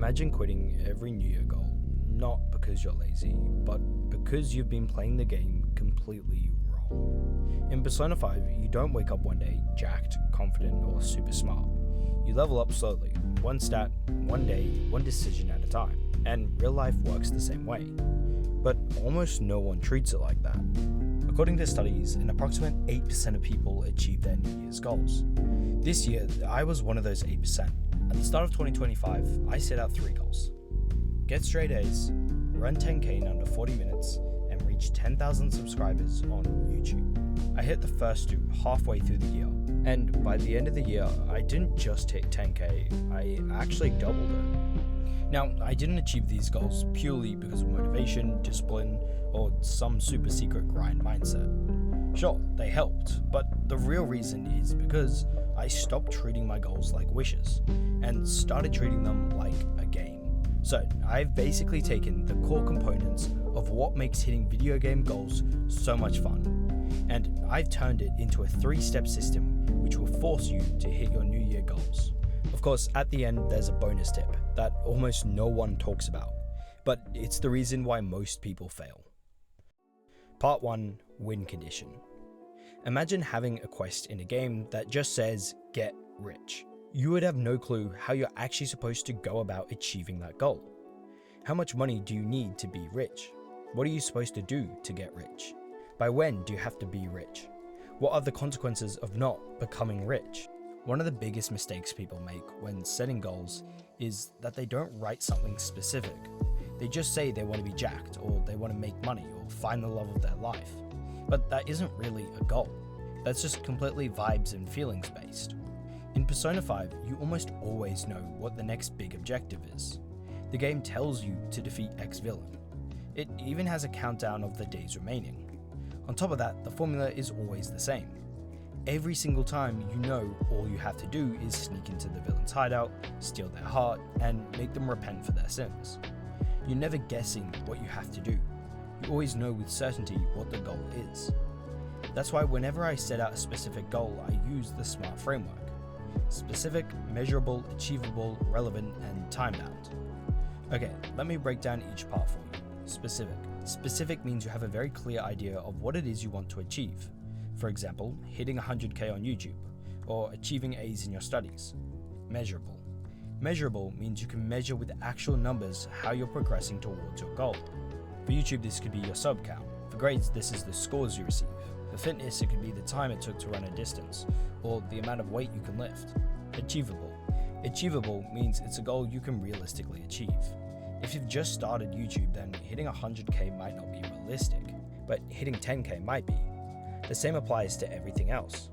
Imagine quitting every New Year goal, not because you're lazy, but because you've been playing the game completely wrong. In Persona 5, you don't wake up one day jacked, confident, or super smart. You level up slowly, one stat, one day, one decision at a time, and real life works the same way. But almost no one treats it like that. According to studies, an approximate 8% of people achieve their New Year's goals. This year, I was one of those 8%. At the start of 2025, I set out 3 goals. Get straight A's, run 10k in under 40 minutes, and reach 10,000 subscribers on YouTube. I hit the first 2 halfway through the year, and by the end of the year, I didn't just hit 10k, I actually doubled it. Now, I didn't achieve these goals purely because of motivation, discipline, or some super secret grind mindset. Sure, they helped, but the real reason is because I stopped treating my goals like wishes, and started treating them like a game. So, I've basically taken the core components of what makes hitting video game goals so much fun, and I've turned it into a 3-step system which will force you to hit your New Year goals. Of course, at the end there's a bonus tip that almost no one talks about, but it's the reason why most people fail. Part 1, Win Condition. Imagine having a quest in a game that just says, get rich. You would have no clue how you're actually supposed to go about achieving that goal. How much money do you need to be rich? What are you supposed to do to get rich? By when do you have to be rich? What are the consequences of not becoming rich? One of the biggest mistakes people make when setting goals is that they don't write something specific. They just say they want to be jacked, or they want to make money, or find the love of their life. But that isn't really a goal. That's just completely vibes and feelings based. In Persona 5, you almost always know what the next big objective is. The game tells you to defeat X villain. It even has a countdown of the days remaining. On top of that, the formula is always the same. Every single time you know all you have to do is sneak into the villain's hideout, steal their heart, and make them repent for their sins. You're never guessing what you have to do. You always know with certainty what the goal is. That's why whenever I set out a specific goal, I use the SMART framework. Specific, measurable, achievable, relevant, and time-bound. Okay, let me break down each part for you. Specific. Specific means you have a very clear idea of what it is you want to achieve. For example, hitting 100k on YouTube, or achieving A's in your studies. Measurable. Measurable means you can measure with actual numbers how you're progressing towards your goal. For YouTube, this could be your sub count. For grades, this is the scores you receive. For fitness, it could be the time it took to run a distance, or the amount of weight you can lift. Achievable. Achievable means it's a goal you can realistically achieve. If you've just started YouTube, then hitting 100k might not be realistic, but hitting 10k might be. The same applies to everything else.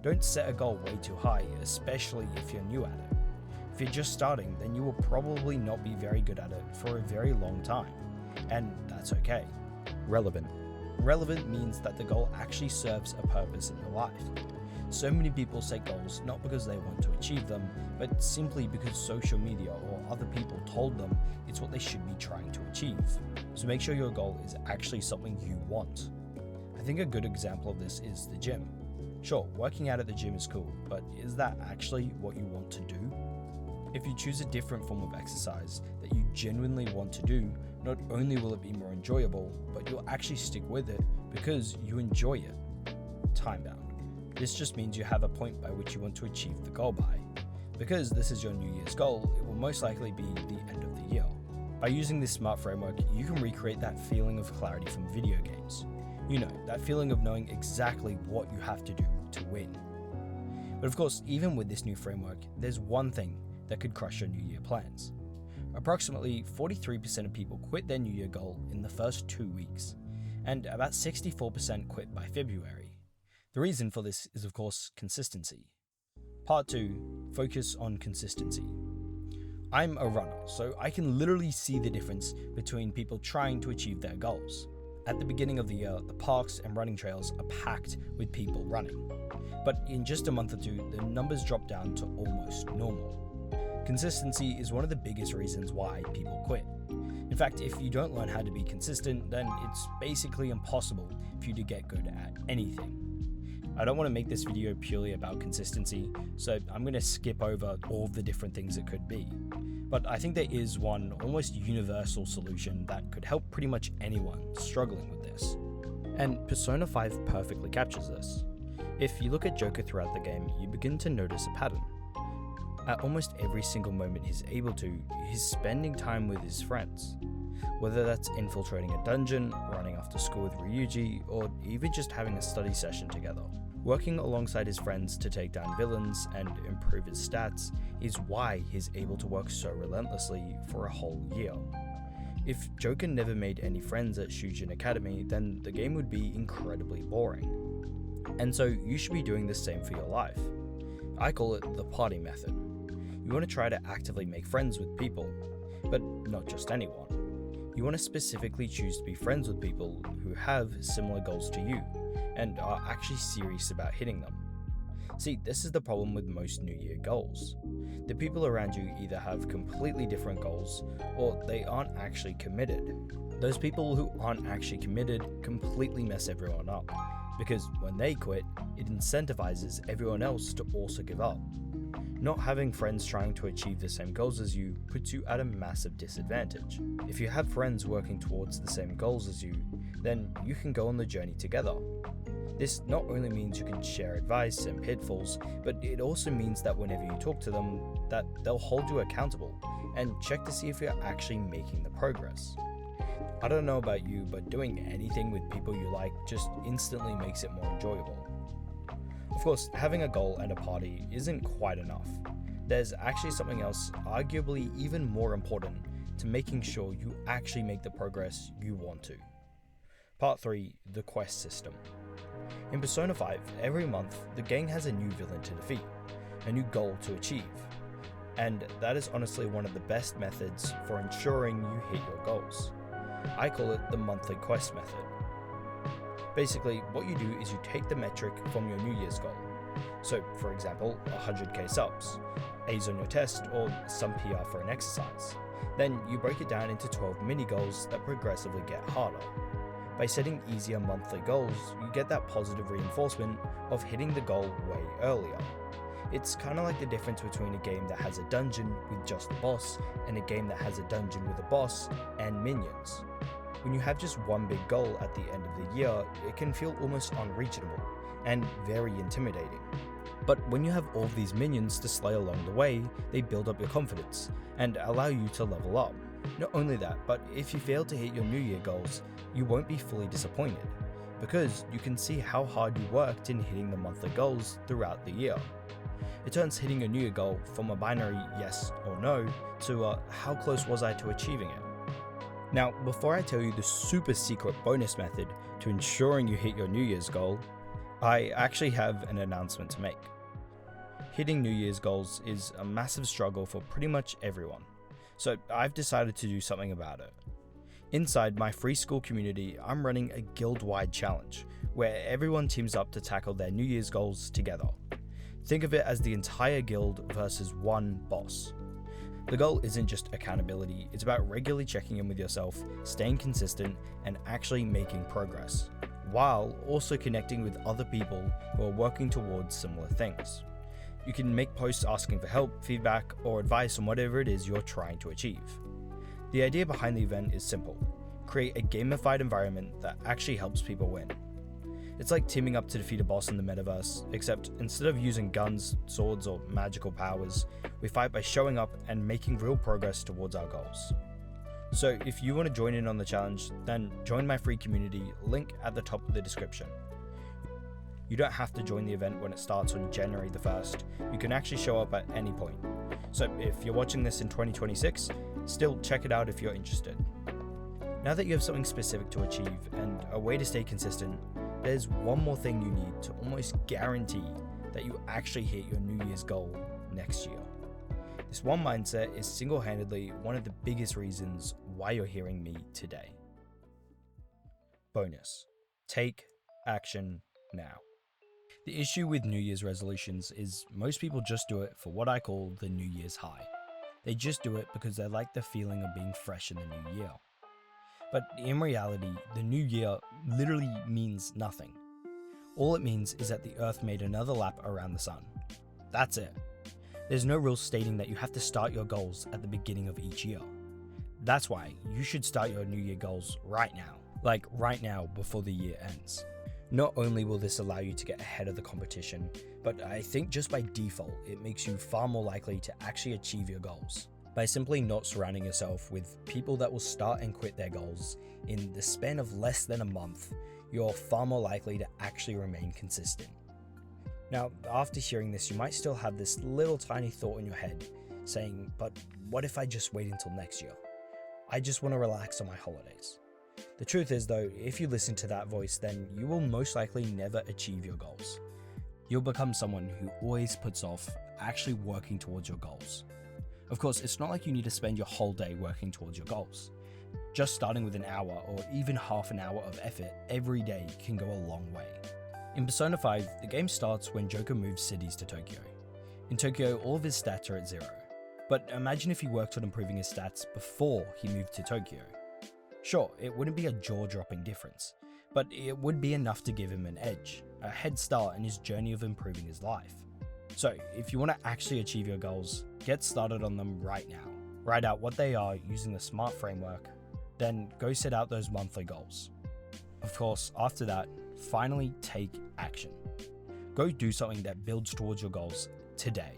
Don't set a goal way too high, especially if you're new at it. If you're just starting, then you will probably not be very good at it for a very long time, and that's okay. Relevant. Relevant means that the goal actually serves a purpose in your life. So many people set goals not because they want to achieve them, but simply because social media or other people told them it's what they should be trying to achieve. So make sure your goal is actually something you want. I think a good example of this is the gym. Sure, working out at the gym is cool, but is that actually what you want to do? If you choose a different form of exercise that you genuinely want to do, not only will it be more enjoyable, but you'll actually stick with it because you enjoy it. Time bound. This just means you have a point by which you want to achieve the goal by. Because this is your New Year's goal, it will most likely be the end of the year. By using this SMART framework, you can recreate that feeling of clarity from video games. You know, that feeling of knowing exactly what you have to do to win. But of course, even with this new framework, there's one thing that could crush your New Year plans. Approximately 43% of people quit their New Year goal in the first 2 weeks, and about 64% quit by February. The reason for this is, of course, consistency. Part 2, focus on consistency. I'm a runner, so I can literally see the difference between people trying to achieve their goals. At the beginning of the year, the parks and running trails are packed with people running. But in just a month or two, the numbers drop down to almost normal. Consistency is one of the biggest reasons why people quit. In fact, if you don't learn how to be consistent, then it's basically impossible for you to get good at anything. I don't want to make this video purely about consistency, so I'm going to skip over all of the different things it could be. But I think there is one almost universal solution that could help pretty much anyone struggling with this. And Persona 5 perfectly captures this. If you look at Joker throughout the game, you begin to notice a pattern. At almost every single moment he's able to, he's spending time with his friends. Whether that's infiltrating a dungeon, running after school with Ryuji, or even just having a study session together. Working alongside his friends to take down villains and improve his stats is why he's able to work so relentlessly for a whole year. If Joker never made any friends at Shujin Academy, then the game would be incredibly boring. And so you should be doing the same for your life. I call it the party method. You want to try to actively make friends with people, but not just anyone. You want to specifically choose to be friends with people who have similar goals to you, and are actually serious about hitting them. See, this is the problem with most New Year goals. The people around you either have completely different goals, or they aren't actually committed. Those people who aren't actually committed completely mess everyone up, because when they quit, it incentivizes everyone else to also give up. Not having friends trying to achieve the same goals as you puts you at a massive disadvantage. If you have friends working towards the same goals as you, then you can go on the journey together. This not only means you can share advice and pitfalls, but it also means that whenever you talk to them, that they'll hold you accountable and check to see if you're actually making the progress. I don't know about you, but doing anything with people you like just instantly makes it more enjoyable. Of course, having a goal and a party isn't quite enough. There's actually something else, arguably even more important, to making sure you actually make the progress you want to. Part 3, the quest system. In Persona 5, every month, the gang has a new villain to defeat, a new goal to achieve. And that is honestly one of the best methods for ensuring you hit your goals. I call it the monthly quest method. Basically, what you do is you take the metric from your New Year's goal. So, for example, 100k subs, A's on your test, or some PR for an exercise. Then you break it down into 12 mini goals that progressively get harder. By setting easier monthly goals, you get that positive reinforcement of hitting the goal way earlier. It's kind of like the difference between a game that has a dungeon with just the boss and a game that has a dungeon with a boss and minions. When you have just one big goal at the end of the year, it can feel almost unreachable and very intimidating. But when you have all of these minions to slay along the way, they build up your confidence and allow you to level up. Not only that, but if you fail to hit your New Year goals, you won't be fully disappointed, because you can see how hard you worked in hitting the monthly goals throughout the year. It turns hitting a New Year goal from a binary yes or no to how close was I to achieving it. Now, before I tell you the super secret bonus method to ensuring you hit your New Year's goal, I actually have an announcement to make. Hitting New Year's goals is a massive struggle for pretty much everyone, so I've decided to do something about it. Inside my free school community, I'm running a guild-wide challenge, where everyone teams up to tackle their New Year's goals together. Think of it as the entire guild versus one boss. The goal isn't just accountability, it's about regularly checking in with yourself, staying consistent, and actually making progress, while also connecting with other people who are working towards similar things. You can make posts asking for help, feedback, or advice on whatever it is you're trying to achieve. The idea behind the event is simple: create a gamified environment that actually helps people win. It's like teaming up to defeat a boss in the metaverse, except instead of using guns, swords, or magical powers, we fight by showing up and making real progress towards our goals. So if you want to join in on the challenge, then join my free community, link at the top of the description. You don't have to join the event when it starts on January the 1st, you can actually show up at any point. So if you're watching this in 2026, still check it out if you're interested. Now that you have something specific to achieve and a way to stay consistent, there's one more thing you need to almost guarantee that you actually hit your New Year's goal next year. This one mindset is single-handedly one of the biggest reasons why you're hearing me today. Bonus: take action now. The issue with New Year's resolutions is most people just do it for what I call the New Year's high. They just do it because they like the feeling of being fresh in the new year. But in reality, the new year literally means nothing. All it means is that the Earth made another lap around the sun. That's it. There's no rule stating that you have to start your goals at the beginning of each year. That's why you should start your New Year goals right now. Like right now before the year ends. Not only will this allow you to get ahead of the competition, but I think just by default, it makes you far more likely to actually achieve your goals. By simply not surrounding yourself with people that will start and quit their goals in the span of less than a month, you're far more likely to actually remain consistent. Now, after hearing this, you might still have this little tiny thought in your head saying, but what if I just wait until next year? I just want to relax on my holidays. The truth is though, if you listen to that voice, then you will most likely never achieve your goals. You'll become someone who always puts off actually working towards your goals. Of course, it's not like you need to spend your whole day working towards your goals. Just starting with an hour or even half an hour of effort every day can go a long way. In Persona 5, the game starts when Joker moves cities to Tokyo. In Tokyo, all of his stats are at 0. But imagine if he worked on improving his stats before he moved to Tokyo. Sure, it wouldn't be a jaw-dropping difference, but it would be enough to give him an edge, a head start in his journey of improving his life. So, if you want to actually achieve your goals, get started on them right now. Write out what they are using the SMART framework, then go set out those monthly goals. Of course, after that, finally take action. Go do something that builds towards your goals today,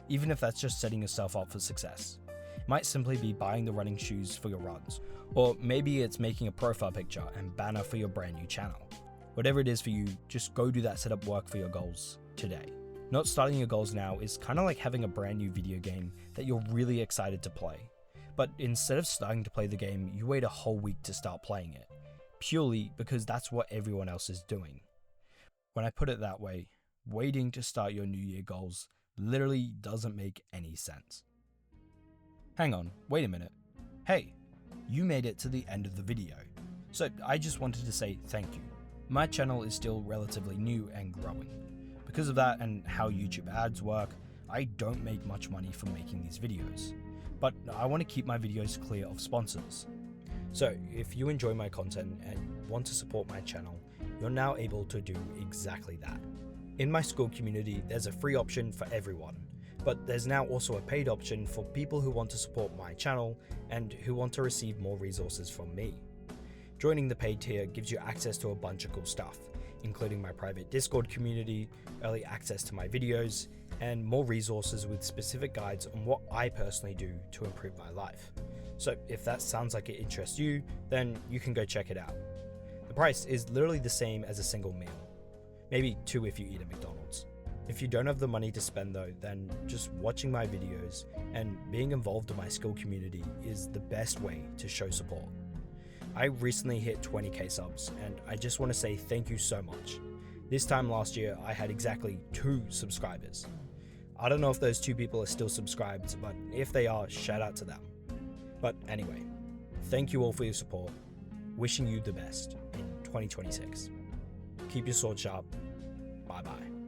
even if that's just setting yourself up for success. It might simply be buying the running shoes for your runs, or maybe it's making a profile picture and banner for your brand new channel. Whatever it is for you, just go do that setup work for your goals today. Not starting your goals now is kind of like having a brand new video game that you're really excited to play. But instead of starting to play the game, you wait a whole week to start playing it, purely because that's what everyone else is doing. When I put it that way, waiting to start your New Year goals literally doesn't make any sense. Hang on, wait a minute. Hey, you made it to the end of the video. So I just wanted to say thank you. My channel is still relatively new and growing. Because of that and how YouTube ads work, I don't make much money from making these videos. But I want to keep my videos clear of sponsors. So if you enjoy my content and want to support my channel, you're now able to do exactly that. In my school community, there's a free option for everyone, but there's now also a paid option for people who want to support my channel and who want to receive more resources from me. Joining the paid tier gives you access to a bunch of cool stuff, including my private Discord community, early access to my videos, and more resources with specific guides on what I personally do to improve my life. So if that sounds like it interests you, then you can go check it out. The price is literally the same as a single meal. Maybe 2 if you eat at McDonald's. If you don't have the money to spend though, then just watching my videos and being involved in my skill community is the best way to show support. I recently hit 20k subs and I just want to say thank you so much. This time last year I had exactly 2 subscribers. I don't know if those 2 people are still subscribed, but if they are, shout out to them. But anyway, thank you all for your support. Wishing you the best in 2026. Keep your sword sharp. Bye bye.